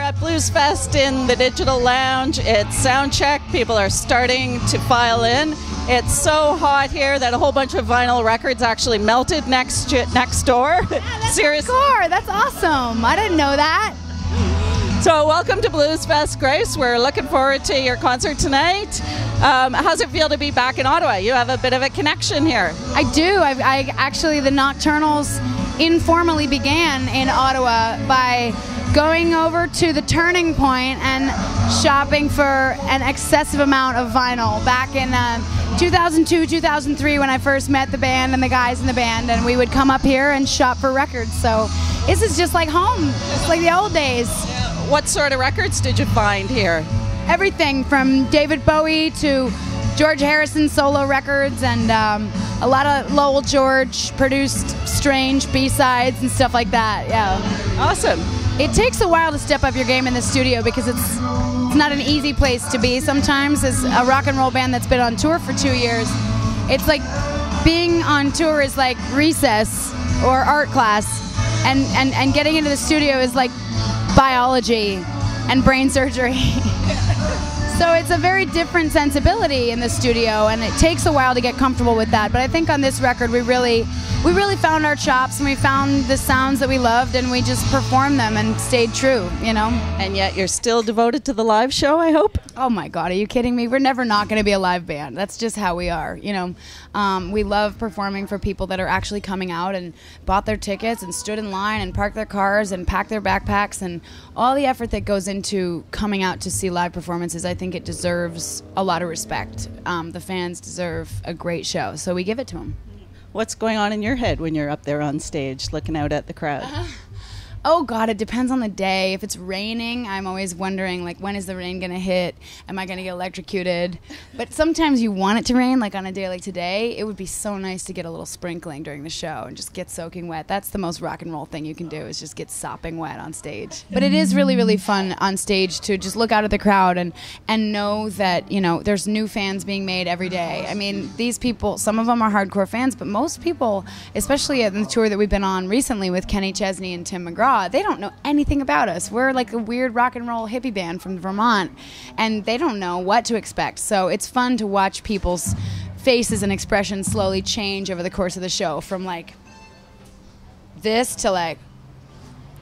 at Blues Fest in the Digital Lounge. It's sound check. People are starting to file in. It's so hot here that a whole bunch of vinyl records actually melted next door. Yeah, that's Seriously. hardcore. That's awesome. I didn't know that. So welcome to Blues Fest, Grace. We're looking forward to your concert tonight. How's it feel to be back in Ottawa? You have a bit of a connection here. I do. I actually, the Nocturnals informally began in Ottawa by going over to the Turning Point and shopping for an excessive amount of vinyl back in 2002, 2003 when I first met the band and the guys in the band, and we would come up here and shop for records. So this is just like home. It's like the old days. What sort of records did you find here? Everything from David Bowie to George Harrison solo records, and a lot of Lowell George produced strange B-sides and stuff like that. Yeah. Awesome. It takes a while to step up your game in the studio because it's not an easy place to be sometimes. As a rock and roll band that's been on tour for 2 years, it's like being on tour is like recess or art class, and getting into the studio is like biology and brain surgery. So it's a very different sensibility in the studio, and it takes a while to get comfortable with that. But I think on this record we really found our chops, and we found the sounds that we loved, and we just performed them and stayed true, you know. And yet you're still devoted to the live show, I hope? Oh my God, are you kidding me? We're never not going to be a live band. That's just how we are, you know. We love performing for people that are actually coming out and bought their tickets and stood in line and parked their cars and packed their backpacks, and all the effort that goes into coming out to see live performances. I think it deserves a lot of respect. The fans deserve a great show, so we give it to them. What's going on in your head when you're up there on stage looking out at the crowd? Oh God, it depends on the day. If it's raining, I'm always wondering, like, when is the rain gonna hit? Am I gonna get electrocuted? But sometimes you want it to rain, like on a day like today. It would be so nice to get a little sprinkling during the show and just get soaking wet. That's the most rock and roll thing you can do, is just get sopping wet on stage. But it is really, really fun on stage to just look out at the crowd and know that, you know, there's new fans being made every day. I mean, these people, some of them are hardcore fans, but most people, especially at the tour that we've been on recently with Kenny Chesney and Tim McGraw, they don't know anything about us. We're like a weird rock and roll hippie band from Vermont, and they don't know what to expect. So it's fun to watch people's faces and expressions slowly change over the course of the show, from like this to like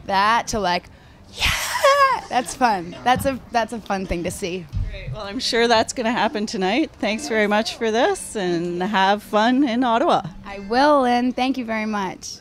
that to like, yeah, that's fun. That's a fun thing to see. Great. Well, I'm sure that's going to happen tonight. Thanks very much for this, and have fun in Ottawa. I will, and thank you very much.